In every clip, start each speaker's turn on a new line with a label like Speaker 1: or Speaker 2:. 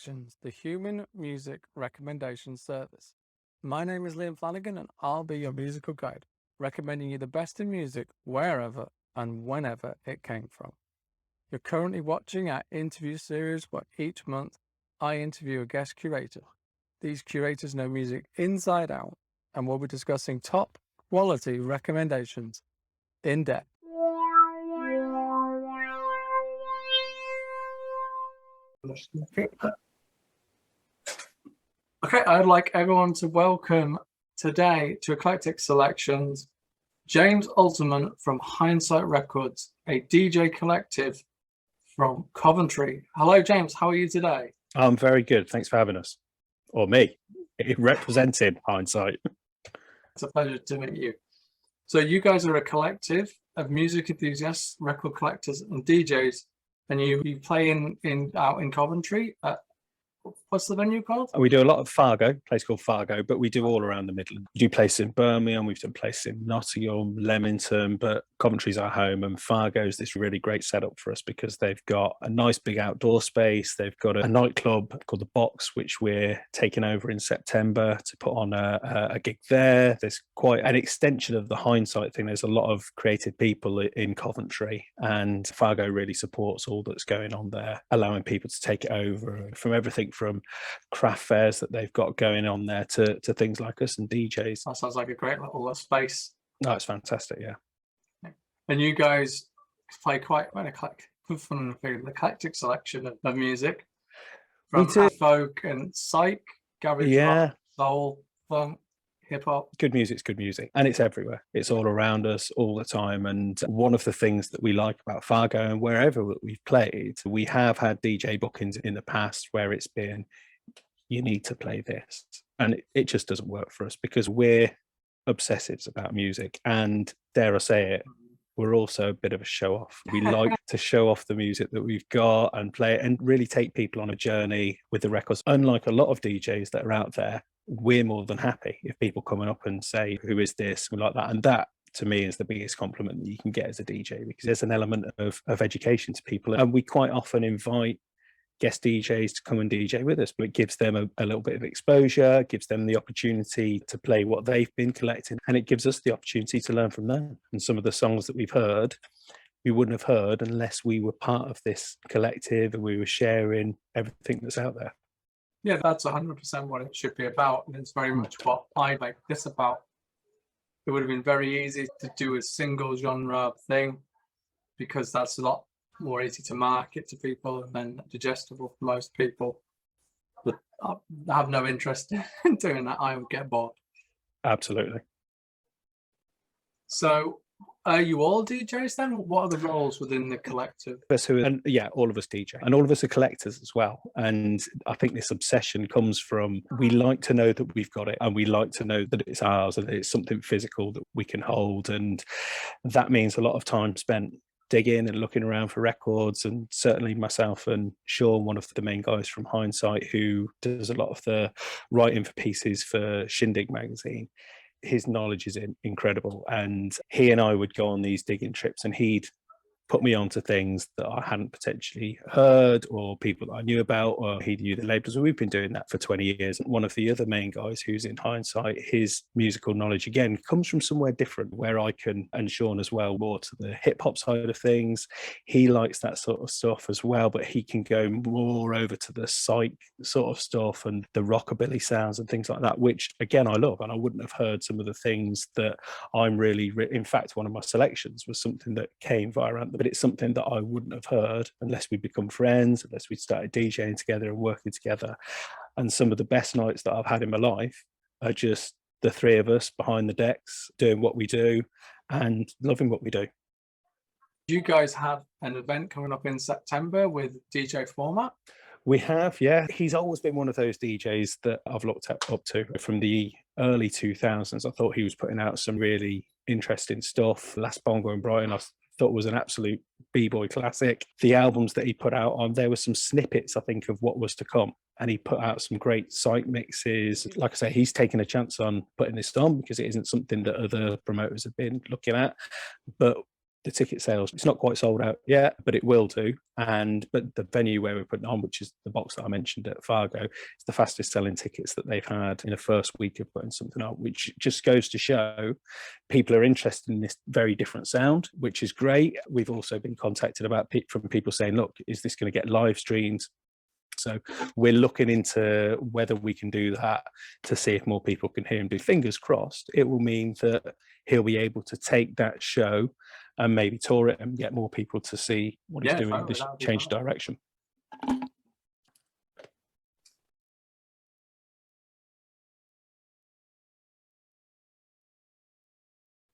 Speaker 1: Selections, the human music recommendation service. My name is Liam Flanagan and I'll be your musical guide, recommending you the best in music wherever and whenever it came from. You're currently watching our interview series where each month I interview a guest curator. These curators know music inside out and we'll be discussing top quality recommendations in depth. Okay, I'd like everyone to welcome today to Eclectic Selections, James Alterman from Hindsight Records, a DJ collective from Coventry. Hello, James. How are you today?
Speaker 2: I'm very good. Thanks for having us. Or me. It represented Hindsight.
Speaker 1: It's a pleasure to meet you. So you guys are a collective of music enthusiasts, record collectors, and DJs, and you play out in Coventry at, what's the venue called?
Speaker 2: We do a lot of Fargo, a place called Fargo, but we do all around the Midlands. We do places in Birmingham, we've done places in Nottingham, Leamington, but Coventry's our home, and Fargo's this really great setup for us because they've got a nice big outdoor space. They've got a nightclub called The Box, which we're taking over in September to put on a gig there. There's quite an extension of the Hindsight thing. There's a lot of creative people in Coventry, and Fargo really supports all that's going on there, allowing people to take it over from everything from craft fairs that they've got going on there to things like us and DJs.
Speaker 1: That sounds like a great little space.
Speaker 2: Oh, it's fantastic, yeah.
Speaker 1: And you guys play quite an eclectic selection of music, from folk and psych, garage rock, soul, funk, hip hop.
Speaker 2: Good music's good music, and it's everywhere. It's all around us all the time. And one of the things that we like about Fargo and wherever we've played, we have had DJ bookings in the past where it's been, you need to play this, and it just doesn't work for us because we're obsessives about music, and dare I say it, we're also a bit of a show off. We like to show off the music that we've got and play it and really take people on a journey with the records. Unlike a lot of DJs that are out there, we're more than happy if people coming up and say, who is this? We like that. And that to me is the biggest compliment that you can get as a DJ, because there's an element of education to people. And we quite often invite guest DJs to come and DJ with us, but it gives them a little bit of exposure, gives them the opportunity to play what they've been collecting, and it gives us the opportunity to learn from them. And some of the songs that we've heard, we wouldn't have heard unless we were part of this collective and we were sharing everything that's out there.
Speaker 1: Yeah, that's 100% what it should be about, and it's very much what I like this about. It would have been very easy to do a single genre thing because that's a lot more easy to market to people and then digestible for most people. But I have no interest in doing that. I would get bored.
Speaker 2: Absolutely.
Speaker 1: So are you all DJs then? What are the roles within the collective?
Speaker 2: All of us DJ, and all of us are collectors as well. And I think this obsession comes from, we like to know that we've got it, and we like to know that it's ours and it's something physical that we can hold. And that means a lot of time spent digging and looking around for records. And certainly myself and Sean, one of the main guys from Hindsight, who does a lot of the writing for pieces for Shindig magazine, his knowledge is incredible. And he and I would go on these digging trips, and he'd put me onto things that I hadn't potentially heard, or people that I knew about, or he knew the labels. And we've been doing that for 20 years. And one of the other main guys who's in Hindsight, his musical knowledge, again, comes from somewhere different, where I can, and Sean as well, more to the hip hop side of things. He likes that sort of stuff as well, but he can go more over to the psych sort of stuff and the rockabilly sounds and things like that, which again, I love. And I wouldn't have heard some of the things that I'm really, in fact, one of my selections was something that came via, but it's something that I wouldn't have heard unless we become friends, unless we started DJing together and working together. And some of the best nights that I've had in my life are just the three of us behind the decks doing what we do and loving what we do.
Speaker 1: You guys have an event coming up in September with DJ Format?
Speaker 2: We have, yeah. He's always been one of those DJs that I've looked up to from the early 2000s. I thought he was putting out some really interesting stuff. Last Bongo in Brighton, I thought was an absolute b-boy classic. The albums that he put out on, there were some snippets, I think, of what was to come. And he put out some great psych mixes. Like I say, he's taken a chance on putting this on because it isn't something that other promoters have been looking at. But the ticket sales, it's not quite sold out yet, but it will do. But the venue where we're putting on, which is the box that I mentioned at Fargo, it's the fastest selling tickets that they've had in the first week of putting something on, which just goes to show people are interested in this very different sound, which is great. We've also been contacted from people saying, look, is this going to get live streamed? So we're looking into whether we can do that to see if more people can hear him do. Fingers crossed, it will mean that he'll be able to take that show and maybe tour it and get more people to see what he's doing, this change direction.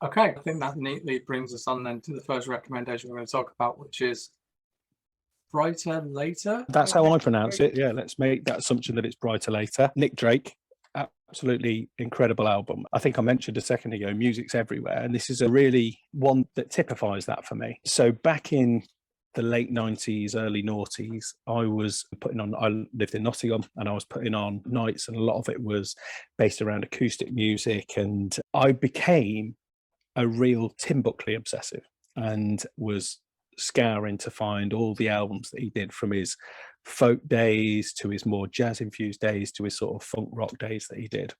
Speaker 1: Okay, I think that neatly brings us on then to the first recommendation we're going to talk about, which is Brighter Later.
Speaker 2: That's how I pronounce it. Yeah, let's make that assumption that it's Brighter Later. Nick Drake, absolutely incredible album. I think I mentioned a second ago, music's everywhere, and this is a really one that typifies that for me. So back in the late 90s, early noughties, I lived in Nottingham, and I was putting on nights, and a lot of it was based around acoustic music, and I became a real Tim Buckley obsessive and was scouring to find all the albums that he did, from his folk days to his more jazz infused days to his sort of funk rock days that he did.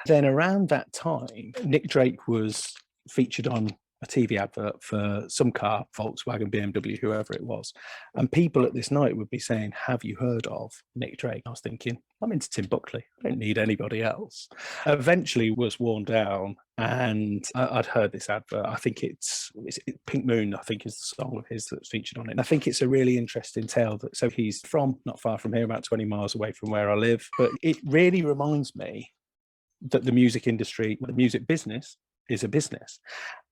Speaker 2: Then around that time, Nick Drake was featured on a TV advert for some car, Volkswagen, BMW, whoever it was. And people at this night would be saying, have you heard of Nick Drake? I was thinking, I'm into Tim Buckley. I don't need anybody else. Eventually was worn down, and I'd heard this advert. I think it's Pink Moon, I think, is the song of his that's featured on it. And I think it's a really interesting tale. So he's from not far from here, about 20 miles away from where I live. But it really reminds me that the music industry, the music business, is a business.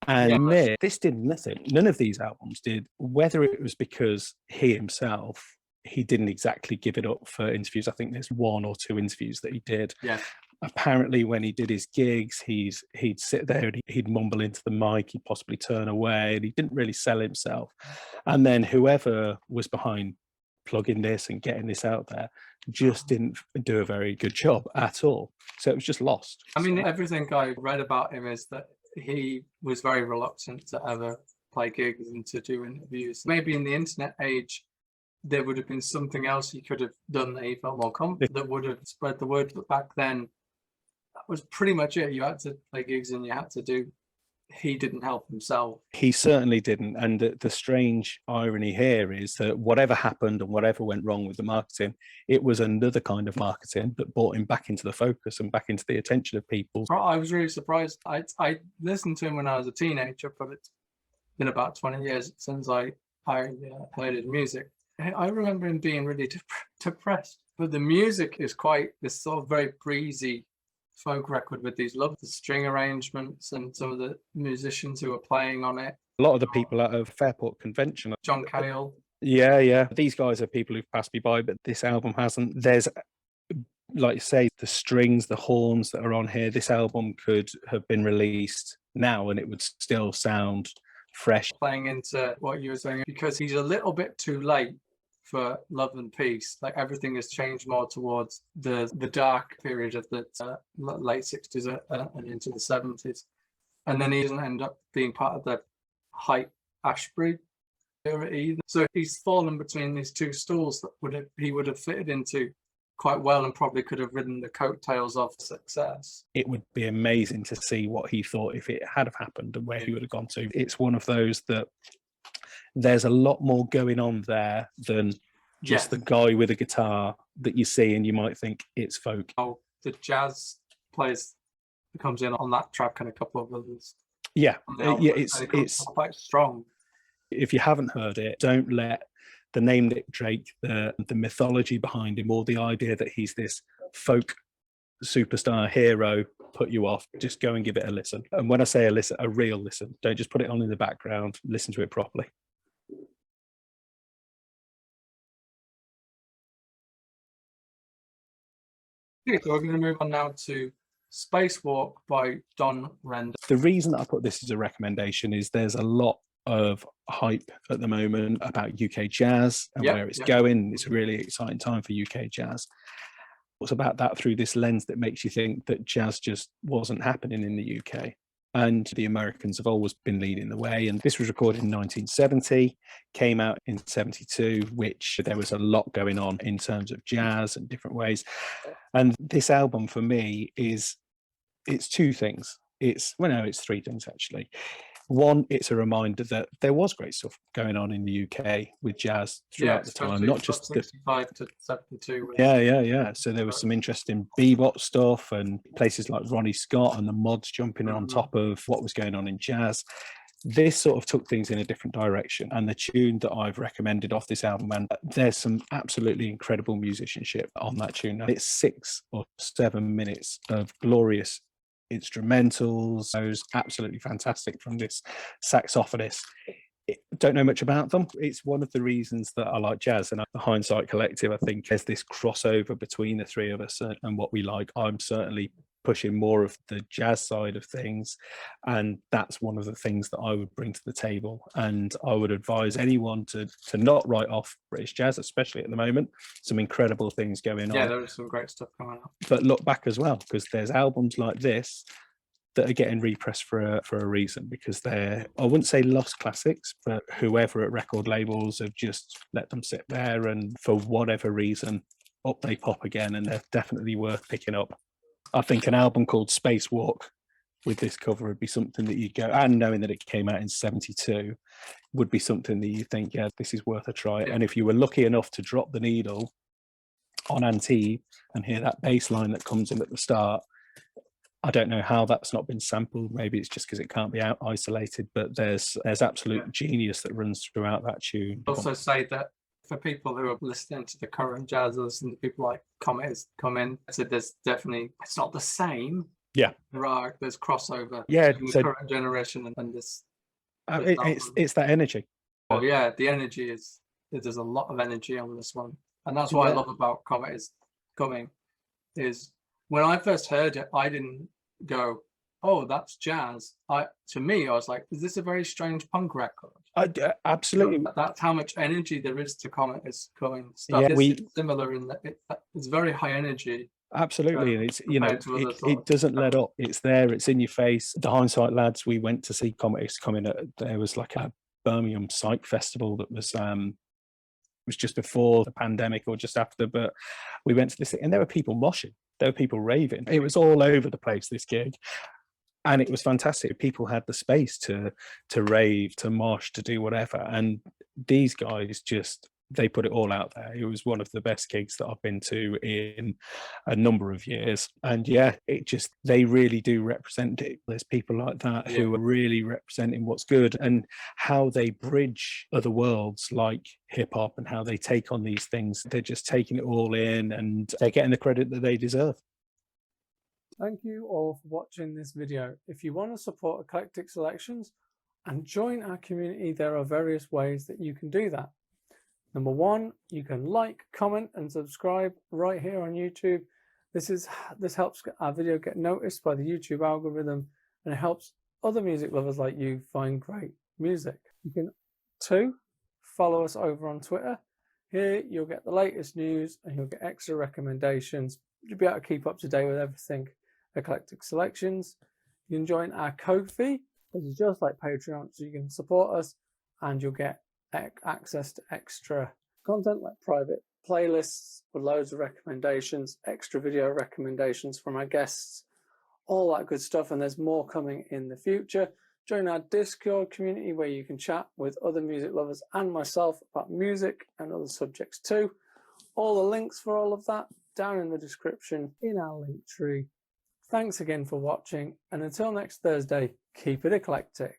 Speaker 2: And this did nothing. None of these albums did, whether it was because he himself, he didn't exactly give it up for interviews. I think there's 1 or 2 interviews that he did. Yeah. Apparently when he did his gigs, he'd sit there and he'd mumble into the mic, he'd possibly turn away, and he didn't really sell himself. And then whoever was behind plugging this and getting this out there just didn't do a very good job at all. So it was just lost. I mean,
Speaker 1: everything I read about him is that he was very reluctant to ever play gigs and to do interviews. Maybe in the internet age, there would have been something else he could have done that he felt more confident, that would have spread the word. But back then, that was pretty much it. You had to play gigs and you had to do. He didn't help himself.
Speaker 2: He certainly didn't. And the strange irony here is that whatever happened and whatever went wrong with the marketing, it was another kind of marketing that brought him back into the focus and back into the attention of people.
Speaker 1: I was really surprised. I listened to him when I was a teenager, but it's been about 20 years since I played his music. I remember him being really depressed. But the music is quite this sort of very breezy folk record with these lovely string arrangements and some of the musicians who are playing on it.
Speaker 2: A lot of the people out of Fairport Convention.
Speaker 1: John Cale.
Speaker 2: Yeah. These guys are people who've passed me by, but this album hasn't. There's, like you say, the strings, the horns that are on here. This album could have been released now and it would still sound fresh.
Speaker 1: Playing into what you were saying, because he's a little bit too late for Love and Peace. Like, everything has changed more towards the dark period of the late 60s and into the 70s. And then he doesn't end up being part of the hype Ashbury era either. So he's fallen between these two stools that he would have fitted into quite well and probably could have ridden the coattails of success.
Speaker 2: It would be amazing to see what he thought if it had have happened and where he would have gone to. It's one of those that there's a lot more going on there than just the guy with a guitar that you see and you might think it's folk.
Speaker 1: Oh, the jazz plays comes in on that track and a couple of others.
Speaker 2: Yeah, it's
Speaker 1: quite strong.
Speaker 2: If you haven't heard it, don't let the name Nick Drake, the mythology behind him, or the idea that he's this folk superstar hero put you off. Just go and give it a listen. And when I say a listen, a real listen. Don't just put it on in the background. Listen to it properly.
Speaker 1: Okay, so we're going to move on now to Spacewalk by Don Render.
Speaker 2: The reason that I put this as a recommendation is there's a lot of hype at the moment about UK jazz and where it's going. It's a really exciting time for UK jazz. What's about that through this lens that makes you think that jazz just wasn't happening in the UK? and the Americans have always been leading the way. And this was recorded in 1970, came out in 72, which there was a lot going on in terms of jazz and different ways. And this album for me it's two things. It's three things actually. One, it's a reminder that there was great stuff going on in the UK with jazz throughout the time, not just
Speaker 1: 65 to 72.
Speaker 2: Yeah. So there was some interesting bebop stuff and places like Ronnie Scott and the Mods jumping on top of what was going on in jazz. This sort of took things in a different direction. And the tune that I've recommended off this album, and there's some absolutely incredible musicianship on that tune. It's 6 or 7 minutes of glorious instrumentals. Those absolutely fantastic from this saxophonist. Don't know much about them. It's one of the reasons that I like jazz, and the Hindsight Collective, I think, there's this crossover between the three of us and what we like. I'm certainly pushing more of the jazz side of things, and that's one of the things that I would bring to the table. And I would advise anyone to not write off British jazz, especially at the moment. Some incredible things going on.
Speaker 1: Yeah, there is some great stuff coming up.
Speaker 2: But look back as well, because there's albums like this that are getting repressed for a reason, because they're, I wouldn't say lost classics, but whoever at record labels have just let them sit there, and for whatever reason, up they pop again, and they're definitely worth picking up. I think an album called Spacewalk with this cover would be something that you'd go, and knowing that it came out in 72, would be something that you think, yeah, this is worth a try. Yeah. And if you were lucky enough to drop the needle on Antibes and hear that bass line that comes in at the start, I don't know how that's not been sampled. Maybe it's just because it can't be out isolated, but there's absolute genius that runs throughout that tune.
Speaker 1: Also say that for people who are listening to the current jazz, listen to people like Comet come in, so there's definitely, it's not the same.
Speaker 2: Yeah.
Speaker 1: There's crossover.
Speaker 2: Yeah.
Speaker 1: Between the current generation and this.
Speaker 2: It's that energy.
Speaker 1: Oh yeah, the energy is, there's a lot of energy on this one. And that's what I love about Comet is coming, is when I first heard it, I didn't go, oh, that's jazz. To me, I was like, is this a very strange punk record?
Speaker 2: Absolutely.
Speaker 1: That's how much energy there is to Comet is coming stuff. Yeah, it's similar in that it's very high energy.
Speaker 2: Absolutely, and it's, you know, it doesn't let up. It's there. It's in your face. The Hindsight lads, we went to see Comet coming. There was like a Birmingham Psych Festival that was just before the pandemic or just after, but we went to this thing, and there were people moshing. There were people raving. It was all over the place, this gig. And it was fantastic. People had the space to rave, to mosh, to do whatever. And these guys just, they put it all out there. It was one of the best gigs that I've been to in a number of years. And yeah, it just, they really do represent it. There's people like that who are really representing what's good, and how they bridge other worlds like hip hop, and how they take on these things. They're just taking it all in, and they're getting the credit that they deserve.
Speaker 1: Thank you all for watching this video. If you want to support Eclectic Selections and join our community, there are various ways that you can do that. Number one, you can like, comment and subscribe right here on YouTube. This helps our video get noticed by the YouTube algorithm, and it helps other music lovers like you find great music. You can, 2, follow us over on Twitter. Here you'll get the latest news and you'll get extra recommendations. You'll be able to keep up to date with everything Eclectic Selections. You can join our Ko-fi, which is just like Patreon, so you can support us and you'll get access to extra content like private playlists with loads of recommendations, extra video recommendations from our guests, all that good stuff. And there's more coming in the future. Join our Discord community where you can chat with other music lovers and myself about music and other subjects too. All the links for all of that down in the description in our link tree. Thanks again for watching, and until next Thursday, keep it eclectic.